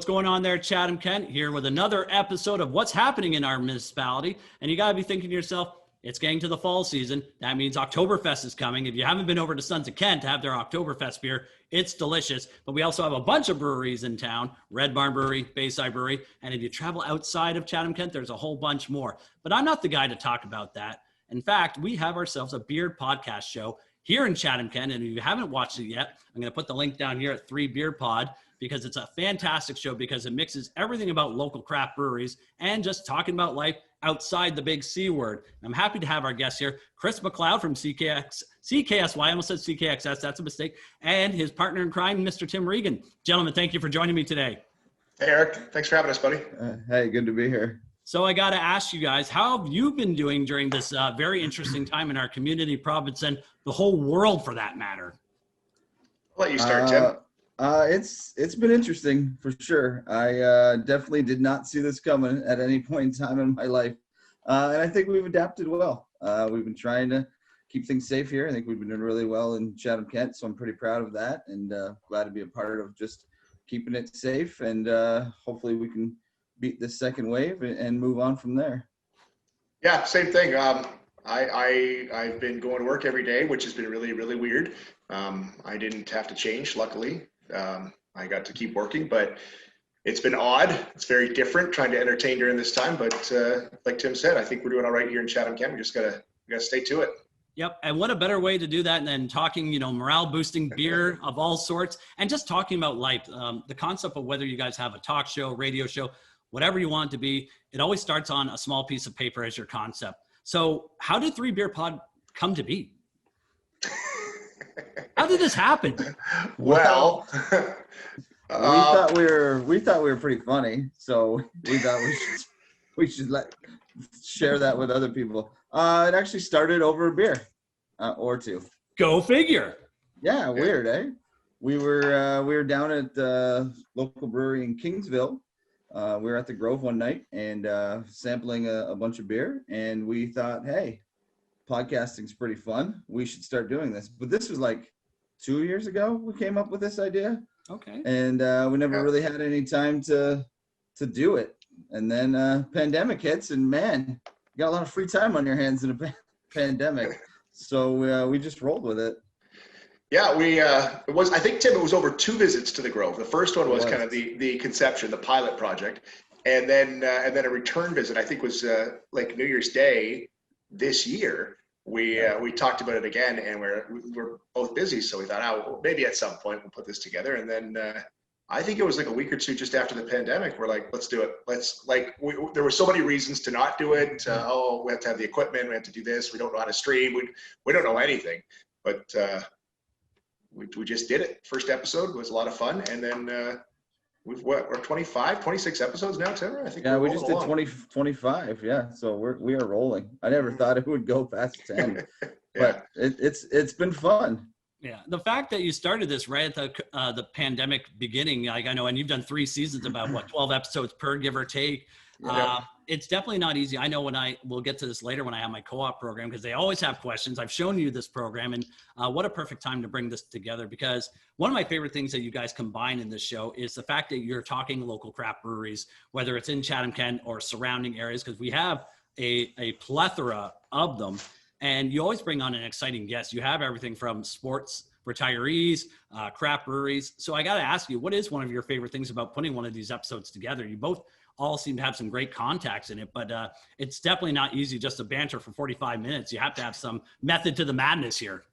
going on there, Chatham-Kent, here with another episode of what's happening in our municipality. And you got to be thinking to yourself, it's getting to the fall season. That means Oktoberfest is coming. If you haven't been over to Sons of Kent to have their Oktoberfest beer, it's delicious. But we also have a bunch of breweries in town, Red Barn Brewery, Bayside Brewery. And if you travel outside of Chatham-Kent, there's a whole bunch more. But I'm not the guy to talk about that. In fact, we have ourselves a beer podcast show here in Chatham-Kent. And if you haven't watched it yet, I'm going to put the link down here at 3 Beer Pod, because it's a fantastic show because it mixes everything about local craft breweries and just talking about life outside the big C word. I'm happy to have our guest here, Chris Mcleod from CKSY. I almost said CKXS. That's a mistake. And his partner in crime, Mr. Tim Reagan. Gentlemen, thank you for joining me today. Hey, Eric. Thanks for having us, buddy. Hey, good to be here. So I got to ask you guys, how have you been doing during this very interesting time in our community, province, and the whole world for that matter? I'll let you start, Tim. It's been interesting for sure. I definitely did not see this coming at any point in time in my life. And I think we've adapted well. We've been trying to keep things safe here. I think we've been doing really well in Chatham-Kent, so I'm pretty proud of that and glad to be a part of just keeping it safe. And hopefully we can beat this second wave and move on from there. Yeah, same thing. I've been going to work every day, which has been really, really weird. I didn't have to change, luckily. I got to keep working, but it's been odd. It's very different trying to entertain during this time. But like Tim said, I think we're doing all right here in Chatham-Kent. We just gotta stay to it. Yep. And what a better way to do that than talking, morale boosting beer of all sorts and just talking about life. The concept of whether you guys have a talk show, radio show, whatever you want it to be, it always starts on a small piece of paper as your concept. So how did 3 Beer Pod come to be? How did this happen? Well, we thought we were pretty funny, so we thought we should share that with other people. It actually started over a beer or two. Go figure. Yeah, weird, eh? We were down at the local brewery in Kingsville. We were at the Grove one night and sampling a bunch of beer, and we thought, hey, podcasting's pretty fun. We should start doing this. But this was like 2 years ago we came up with this idea. Okay. And we never really had any time to do it. And then pandemic hits, and man, you got a lot of free time on your hands in a pandemic. So we just rolled with it. Yeah, it was, I think, Tim, it was over 2 visits to the Grove. The first one was kind of the conception, the pilot project. And then a return visit, I think was like New Year's Day this year. We talked about it again, and we're both busy, so we thought, well, maybe at some point we'll put this together. And then I think it was like a week or two just after the pandemic, we're like, let's do it. There were so many reasons to not do it. We have to have the equipment, we have to do this, we don't know how to stream, we don't know anything, but we just did it. First episode was a lot of fun, and then we're 26 episodes now, Tim. I think. Yeah, we just did 25. Yeah, so we are rolling. I never thought it would go past 10, but it's been fun. Yeah, the fact that you started this right at the pandemic beginning, like I know, and you've done 3 seasons, about 12 episodes per, give or take. Yeah. It's definitely not easy. I know we'll get to this later when I have my co-op program, because they always have questions. I've shown you this program, and what a perfect time to bring this together, because one of my favorite things that you guys combine in this show is the fact that you're talking local craft breweries, whether it's in Chatham-Kent or surrounding areas, because we have a plethora of them, and you always bring on an exciting guest. You have everything from sports retirees, craft breweries. So I got to ask you, what is one of your favorite things about putting one of these episodes together? You both all seem to have some great contacts in it, but it's definitely not easy just to banter for 45 minutes. You have to have some method to the madness here.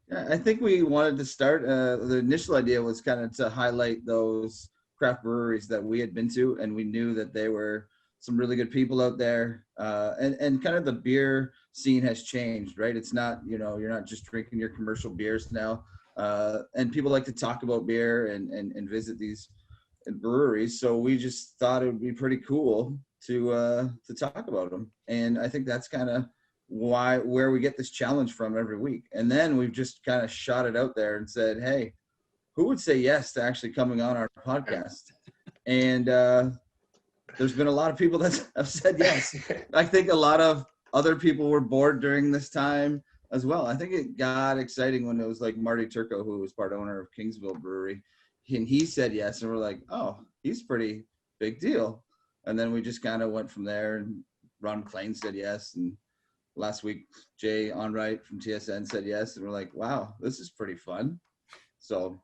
Yeah, I think we wanted to start, the initial idea was kind of to highlight those craft breweries that we had been to, and we knew that they were some really good people out there. And kind of the beer scene has changed, right? It's not, you're not just drinking your commercial beers now. And people like to talk about beer and visit these breweries. So we just thought it would be pretty cool to talk about them. And I think that's kind of where we get this challenge from every week. And then we've just kind of shot it out there and said, hey, who would say yes to actually coming on our podcast? And there's been a lot of people that have said yes. I think a lot of other people were bored during this time as well. I think it got exciting when it was like Marty Turco, who was part owner of Kingsville Brewery. and he said yes, and we're like, oh, he's pretty big deal. And then we just kind of went from there, and Ron McLean said yes, and last week Jay Onright from TSN said yes, and we're like, wow, this is pretty fun. So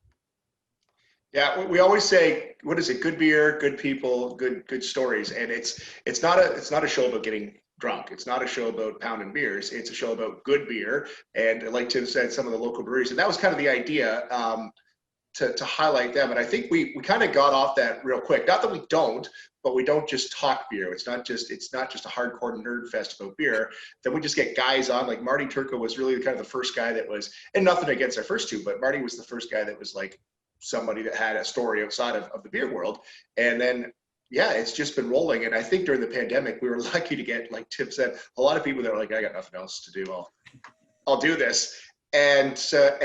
yeah, we always say, what is it? Good beer, good people, good stories. And it's not a show about getting drunk. It's not a show about pounding beers. It's a show about good beer. And like Tim said, some of the local breweries. And that was kind of the idea, to highlight them. And I think we kind of got off that real quick. Not that we don't, but we don't just talk beer. It's not just a hardcore nerd fest about beer. Then we just get guys on, like Marty Turco was really kind of the first guy that was, and nothing against our first two, but Marty was the first guy that was like somebody that had a story outside of the beer world. And then, yeah, it's just been rolling. And I think during the pandemic, we were lucky to get, like Tim said, a lot of people that were like, I got nothing else to do. I'll do this. And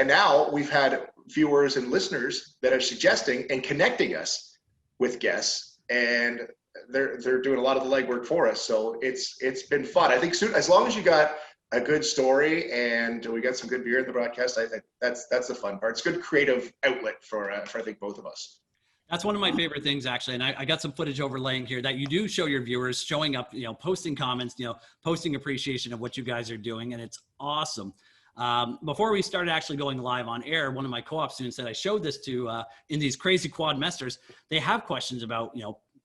now we've had viewers and listeners that are suggesting and connecting us with guests, and they're doing a lot of the legwork for us. So it's been fun. I think soon, as long as you got a good story and we got some good beer in the broadcast, I think that's the fun part. It's a good creative outlet for I think both of us. That's one of my favorite things, actually. And I got some footage overlaying here that you do show your viewers showing up, posting comments, posting appreciation of what you guys are doing. And it's awesome. Before we started actually going live on air, one of my co-op students that I showed this to in these crazy quadmesters, they have questions about,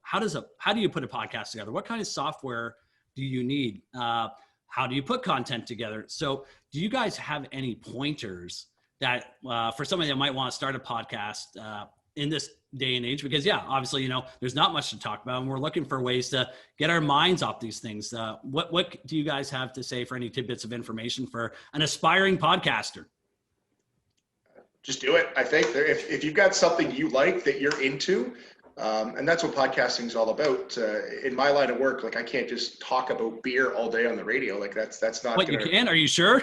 how do you put a podcast together? What kind of software do you need? How do you put content together? So do you guys have any pointers that for somebody that might want to start a podcast in this day and age? Because obviously, there's not much to talk about, and we're looking for ways to get our minds off these things. What do you guys have to say for any tidbits of information for an aspiring podcaster? Just do it. I think if you've got something you like that you're into, and that's what podcasting is all about. In my line of work, like I can't just talk about beer all day on the radio. Like that's not. What, you can? Are you sure?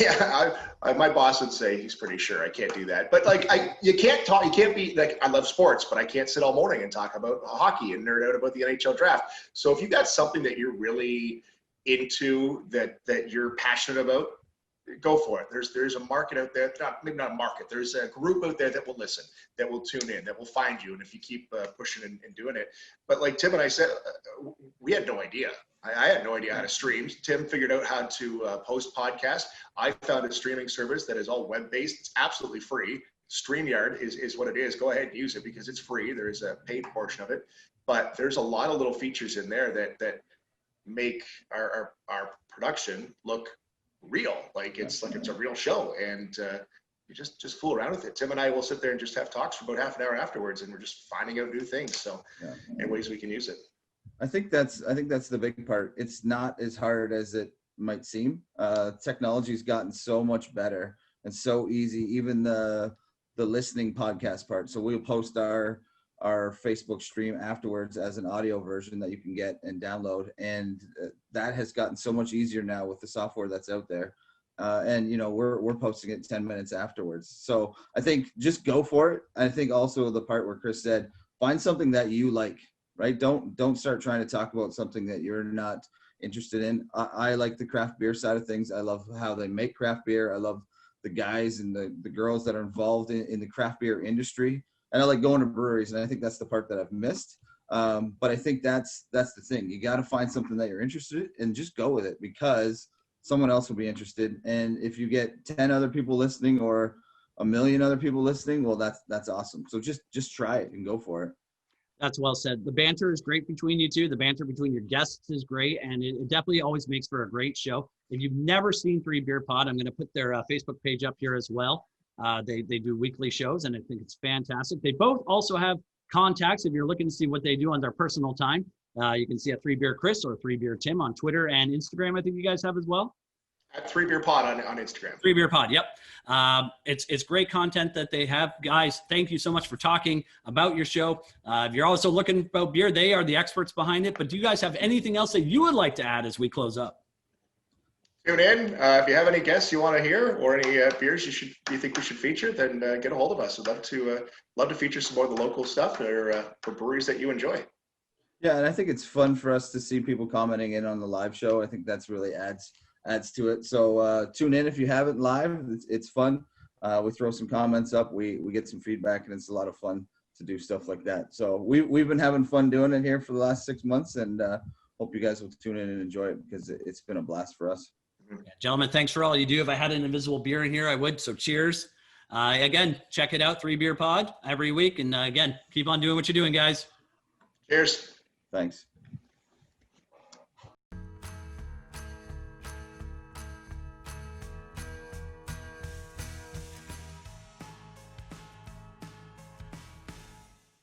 Yeah, my boss would say he's pretty sure I can't do that. But like, you can't be like, I love sports, but I can't sit all morning and talk about hockey and nerd out about the NHL draft. So if you've got something that you're really into, that you're passionate about, go for it. There's a market out there, maybe not a market. There's a group out there that will listen, that will tune in, that will find you. And if you keep pushing and doing it. But like Tim and I said, we had no idea. I had no idea how to stream. Tim figured out how to post podcasts. I found a streaming service that is all web-based. It's absolutely free. StreamYard is what it is. Go ahead and use it because it's free. There is a paid portion of it. But there's a lot of little features in there that make our production look real. Like it's a real show. And you just fool around with it. Tim and I will sit there and just have talks for about half an hour afterwards, and we're just finding out new things. So and ways we can use it. I think that's the big part. It's not as hard as it might seem. Technology's gotten so much better and so easy. Even the listening podcast part. So we'll post our Facebook stream afterwards as an audio version that you can get and download. And that has gotten so much easier now with the software that's out there. And we're posting it 10 minutes afterwards. So I think just go for it. I think also the part where Chris said, find something that you like. Right? Don't start trying to talk about something that you're not interested in. I like the craft beer side of things. I love how they make craft beer. I love the guys and the girls that are involved in the craft beer industry. And I like going to breweries, and I think that's the part that I've missed. But I think that's the thing. You got to find something that you're interested in and just go with it, because someone else will be interested. And if you get 10 other people listening or a million other people listening, well, that's awesome. So just try it and go for it. That's well said. The banter is great between you two. The banter between your guests is great, and it definitely always makes for a great show. If you've never seen Three Beer Pod, I'm going to put their Facebook page up here as well. They do weekly shows, and I think it's fantastic. They both also have contacts. If you're looking to see what they do on their personal time, you can see at 3 Beer Chris or 3 Beer Tim on Twitter and Instagram. I think you guys have as well. At 3 Beer Pod on Instagram. 3 Beer Pod, yep. It's great content that they have. Guys, thank you so much for talking about your show. If you're also looking about beer, they are the experts behind it. But do you guys have anything else that you would like to add as we close up? Tune in. If you have any guests you want to hear or any beers you think we should feature, then get a hold of us. We'd love to feature some more of the local stuff or for breweries that you enjoy. Yeah, and I think it's fun for us to see people commenting in on the live show. I think that's really adds to it. So tune in if you haven't live. It's fun. We throw some comments up, we get some feedback, and it's a lot of fun to do stuff like that. So we've been having fun doing it here for the last 6 months, and hope you guys will tune in and enjoy it, because it's been a blast for us. Yeah, gentlemen, thanks for all you do. If I had an invisible beer in here, I would. So cheers. Again, check it out, 3 Beer Pod every week. And again, keep on doing what you're doing, guys. Cheers. Thanks.